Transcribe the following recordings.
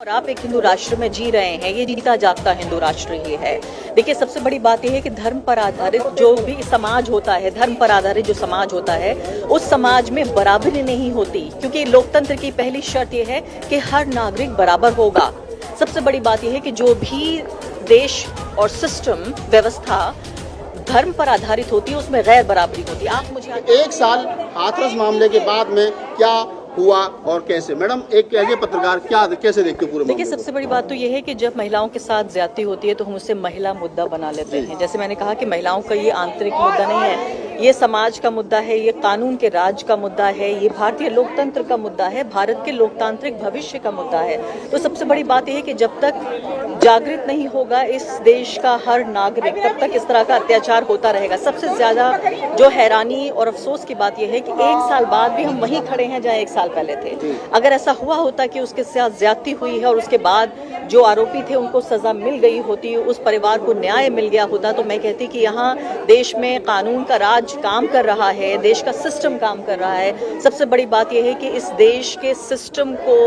और आप एक हिंदू राष्ट्र में जी रहे हैं, ये जीता जागता हिंदू राष्ट्र ही है। देखिए, सबसे बड़ी बात यह है कि धर्म पर आधारित जो भी समाज होता है, धर्म पर आधारित जो समाज होता है, उस समाज में बराबरी नहीं होती, क्योंकि लोकतंत्र की पहली शर्त यह है कि हर नागरिक बराबर होगा। सबसे बड़ी बात यह है कि जो भी देश और सिस्टम व्यवस्था धर्म पर आधारित होती है, उसमें गैर बराबरी होती है। आप मुझे एक साल हाथरस मामले के बाद में क्या हुआ और कैसे, मैडम एक कैसे पत्रकार क्या कैसे देखते हो पूरे देखिए, मामले को? सबसे बड़ी बात तो ये है कि जब महिलाओं के साथ ज्यादती होती है तो हम उसे महिला मुद्दा बना लेते हैं। जैसे मैंने कहा कि महिलाओं का ये आंतरिक मुद्दा नहीं है, ये समाज का मुद्दा है, ये कानून के राज का मुद्दा है, ये भारतीय लोकतंत्र का मुद्दा है, भारत के लोकतांत्रिक भविष्य का मुद्दा है। तो सबसे बड़ी बात यह है कि जब तक जागृत नहीं होगा इस देश का हर नागरिक, तब तक इस तरह का अत्याचार होता रहेगा। सबसे ज्यादा जो हैरानी और अफसोस की बात यह है कि एक साल बाद भी हम वहीं खड़े हैं जहाँ एक साल पहले थे। अगर ऐसा हुआ होता कि उसके साथ ज्यादती हुई है और उसके बाद जो आरोपी थे उनको सजा मिल गई होती, उस परिवार को न्याय मिल गया होता, तो मैं कहती कि यहाँ देश में कानून का राज काम कर रहा है, देश का सिस्टम काम कर रहा है। सबसे बड़ी बात यह है कि इस देश के सिस्टम को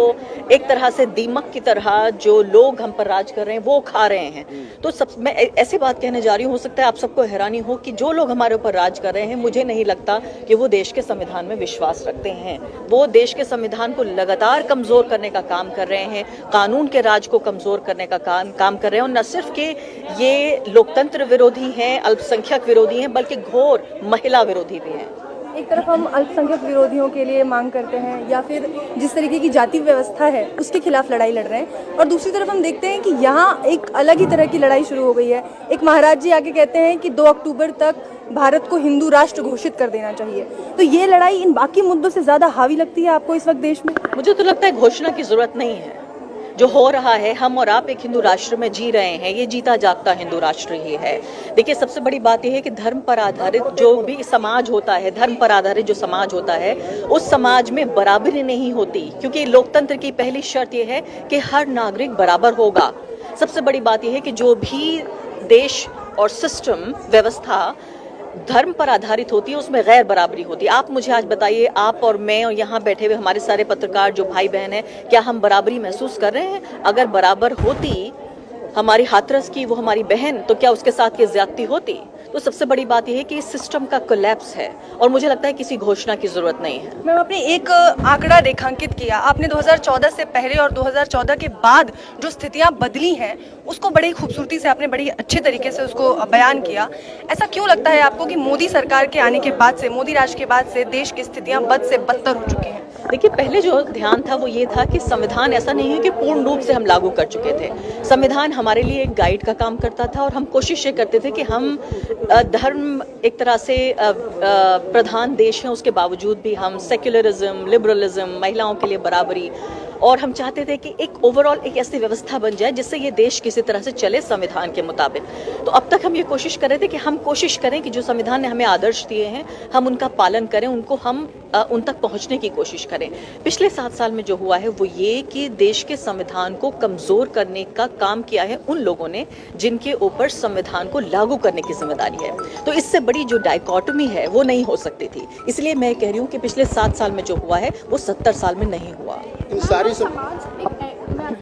एक तरह से दीमक की तरह जो लोग हम पर राज कर रहे हैं वो खा रहे हैं। तो मैं ऐसी बात कहने जा रही हूँ, हो सकता है आप सबको हैरानी हो कि जो लोग हमारे ऊपर राज कर रहे हैं, मुझे नहीं लगता कि वो देश के संविधान में विश्वास रखते हैं। वो देश के संविधान को लगातार कमजोर करने का काम कर रहे हैं, कानून के राज को कमजोर करने का काम कर रहे हैं। और न सिर्फ कि ये लोकतंत्र विरोधी हैं, अल्पसंख्यक विरोधी हैं, बल्कि घोर महिला विरोधी भी हैं। एक तरफ हम अल्पसंख्यक विरोधियों के लिए मांग करते हैं या फिर जिस तरीके की जाति व्यवस्था है उसके खिलाफ लड़ाई लड़ रहे हैं, और दूसरी तरफ हम देखते हैं कि यहाँ एक अलग ही तरह की लड़ाई शुरू हो गई है। एक महाराज जी आके कहते हैं कि 2 अक्टूबर तक भारत को हिंदू राष्ट्र घोषित कर देना चाहिए। तो ये लड़ाई इन बाकी मुद्दों से ज्यादा हावी लगती है आपको इस वक्त देश में? मुझे तो लगता है घोषणा की जरूरत नहीं है। जो हो रहा है, हम और आप एक हिंदू राष्ट्र में जी रहे हैं, ये जीता जागता हिंदू राष्ट्र ही है। देखिए, सबसे बड़ी बात यह है कि धर्म पर आधारित जो भी समाज होता है, धर्म पर आधारित जो समाज होता है, उस समाज में बराबरी नहीं होती, क्योंकि लोकतंत्र की पहली शर्त यह है कि हर नागरिक बराबर होगा। सबसे बड़ी बात यह है कि जो भी देश और सिस्टम व्यवस्था धर्म पर आधारित होती है, उसमें गैर बराबरी होती है। आप मुझे आज बताइए, आप और मैं और यहाँ बैठे हुए हमारे सारे पत्रकार जो भाई बहन हैं, क्या हम बराबरी महसूस कर रहे हैं? अगर बराबर होती हमारी हाथरस की वो हमारी बहन, तो क्या उसके साथ की ज्यादती होती? तो सबसे बड़ी बात यह है कि इस सिस्टम का कोलैप्स है और मुझे लगता है किसी घोषणा की जरूरत नहीं है। मैम, आपने एक आंकड़ा रेखांकित किया, आपने 2014 से पहले और 2014 के बाद जो स्थितियां बदली हैं उसको बड़ी खूबसूरती से आपने बड़ी अच्छे तरीके से उसको बयान किया। ऐसा क्यों लगता है आपको कि मोदी सरकार के आने के बाद से, मोदी राज के बाद से देश की स्थितियां बद से बदतर हो चुकी हैं? देखिए, पहले जो ध्यान था वो ये था कि संविधान ऐसा नहीं है कि पूर्ण रूप से हम लागू कर चुके थे। संविधान हमारे लिए एक गाइड का काम करता था और हम कोशिश ये करते थे कि हम धर्म एक तरह से प्रधान देश हैं, उसके बावजूद भी हम सेक्युलरिज्म, लिबरलिज्म, महिलाओं के लिए बराबरी, और हम चाहते थे कि एक ओवरऑल एक ऐसी व्यवस्था बन जाए जिससे ये देश किसी तरह से चले संविधान के मुताबिक। तो अब तक हम ये कोशिश कर रहे थे कि हम कोशिश करें कि जो संविधान ने हमें आदर्श दिए हैं हम उनका पालन करें, उनको हम उन तक पहुंचने की कोशिश करें। पिछले 7 साल में जो हुआ है वो ये कि देश के संविधान को कमजोर करने का काम किया है उन लोगों ने जिनके ऊपर संविधान को लागू करने की जिम्मेदारी है। तो इससे बड़ी जो डायकोटमी है वो नहीं हो सकती थी। इसलिए मैं कह रही हूँ कि पिछले 7 साल में जो हुआ है वो 70 साल में नहीं हुआ। इन सारी